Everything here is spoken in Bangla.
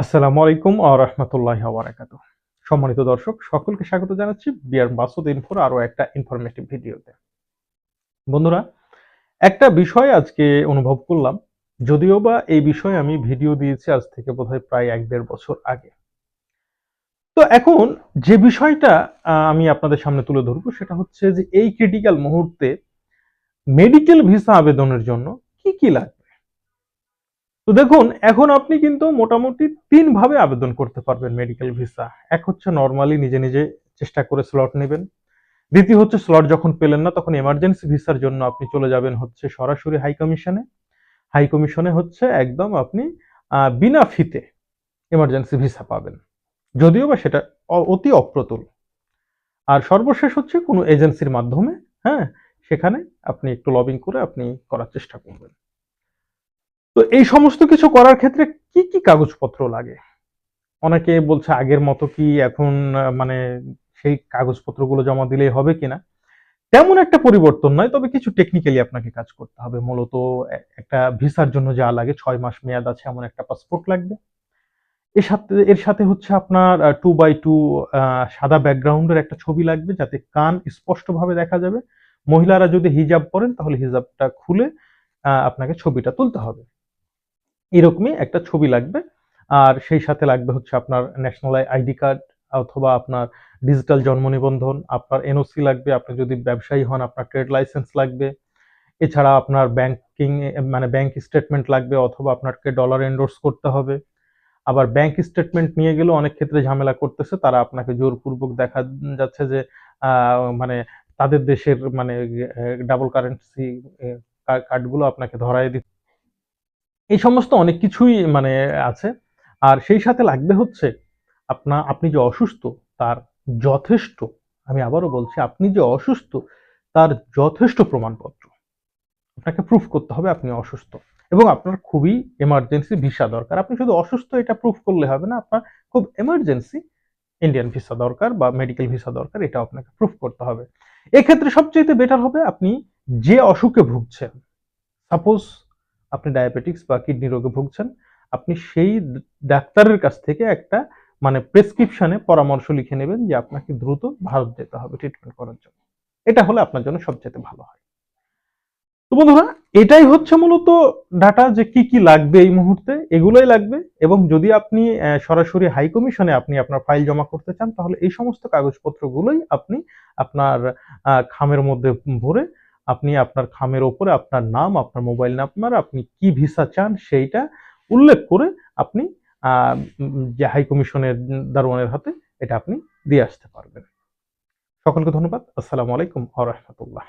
আসসালামু আলাইকুম ওয়া রাহমাতুল্লাহি ওয়া বারাকাতুহু। সম্মানিত দর্শক সকলকে স্বাগত জানাচ্ছি বিআর মাসুদ ইনফোর আরো একটা ইনফরমেটিভ ভিডিওতে। বন্ধুরা, একটা বিষয় আজকে অনুভব করলাম, যদিও বা এই বিষয়ে আমি ভিডিও দিয়েছি আজ থেকে বোধহয় প্রায় ১-১.৫ বছর আগে। তো এখন যে বিষয়টা আমি আপনাদের সামনে তুলে ধরবো সেটা হচ্ছে যে এই ক্রিটিক্যাল মুহূর্তে মেডিকেল ভিসা আবেদনের জন্য কি লাগবে? তো দেখুন, এখন আপনি কিন্তু মোটামুটি ৩ ভাবে আবেদন করতে পারবেন মেডিকেল ভিসা। এক হচ্ছে নরমালি নিজে চেষ্টা করে স্লট নিবেন। দ্বিতীয় হচ্ছে স্লট যখন পেলেন না তখন এমার্জেন্সি ভিসার জন্য আপনি চলে যাবেন হচ্ছে সরাসরি হাই কমিশনে। হাই কমিশনে হচ্ছে একদম আপনি বিনা ফিতে এমার্জেন্সি ভিসা পাবেন। যদিও বা সেটা অতি অপ্রতুল। আর সর্বশেষ হচ্ছে কোনো এজেন্সির মাধ্যমে, হ্যাঁ? সেখানে আপনি একটু লবিং করে আপনি করার চেষ্টা করবেন। তো এই সমস্ত কিছু করার ক্ষেত্রে কি কাগজপত্র লাগে? অনেকে বলছে আগের মতো কি এখন মানে সেই কাগজপত্রগুলো জমা দিলেই হবে কিনা? তেমন একটা পরিবর্তন নয়। তবে কিছু টেকনিক্যালি আপনাকে কাজ করতে হবে। মূলত একটা ভিসার জন্য যা লাগে ৬ মাস মেয়াদ আছে এমন একটা পাসপোর্ট লাগবে। এর সাথে হচ্ছে আপনার 2x2 আ সাদা ব্যাকগ্রাউন্ডের একটা ছবি লাগবে যাতে কান স্পষ্টভাবে দেখা যাবে। মহিলারা যদি হিজাব পরেন তাহলে হিজাবটা খুলে আপনাকে ছবিটা তুলতে হবে। এরকমই একটা ছবি লাগবে। আর সেই সাথে লাগবে হচ্ছে আপনার ন্যাশনাল আইডি কার্ড অথবা আপনার ডিজিটাল জন্ম নিবন্ধন, আপনার এনওসি লাগবে। আপনি যদি ব্যবসায়ী হন আপনার ট্রেড লাইসেন্স লাগবে। এছাড়া আপনার ব্যাংকিং মানে ব্যাংক স্টেটমেন্ট লাগবে অথবা আপনাকে ডলার এন্ডোর্স করতে হবে। আবার ব্যাংক স্টেটমেন্ট নিয়ে গেলেও অনেক ক্ষেত্রে ঝামেলা করতেছে। তারা আপনাকে জোরপূর্বক দেখা যাচ্ছে যে আ মানে তাদের দেশের মানে ডাবল কারেন্সি এ কার্ডগুলো আপনাকে ধরায় দিচ্ছে। এই সমস্ত অনেক কিছুই মানে আছে। আর সেই সাথে লাগবে হচ্ছে আপনি যে অসুস্থ তার যথেষ্ট, আমি আবারও বলছি আপনি যে অসুস্থ তার যথেষ্ট প্রমাণপত্র। আপনাকে প্রুফ করতে হবে আপনি অসুস্থ এবং আপনার খুবই এমার্জেন্সি ভিসা দরকার। আপনি শুধু অসুস্থ এটা প্রুফ করলে হবে না। আপনার খুব এমার্জেন্সি ইন্ডিয়ান ভিসা দরকার বা মেডিকেল ভিসা দরকার এটাও আপনাকে প্রুফ করতে হবে। এক্ষেত্রে সবচাইতে বেটার হবে আপনি যে অসুখে ভুগছেন, সাপোজ আপনি ডায়াবেটিকস বা কিডনি রোগে ভুগছেন, আপনি সেই ডাক্তারের কাছ থেকে একটা মানে প্রেসক্রিপশনে পরামর্শ লিখে নেবেন যে আপনাকে দ্রুত ভারত যেতে হবে ট্রিটমেন্ট করার জন্য। এটা হলে আপনার জন্য সবচাইতে ভালো হয়। তো বন্ধুরা, এটাই হচ্ছে মূলত ডাটা যে কি লাগবে এই মুহূর্তে এগুলোই লাগবে এবং যদি আপনি সরাসরি হাই কমিশনে আপনি আপনার ফাইল জমা করতে চান তাহলে এই সমস্ত কাগজপত্রগুলোই আপনি আপনার খামের মধ্যে ভরে আপনি আপনার খামের উপরে আপনার নাম, আপনার মোবাইল নাম্বার, আপনি কি ভিসা চান সেইটা উল্লেখ করে আপনি যে হাই কমিশনের দারোয়ানের হাতে এটা আপনি দিয়ে আসতে পারবেন। সকলকে ধন্যবাদ। আসসালামু আলাইকুম ওয়া রাহমাতুল্লাহ।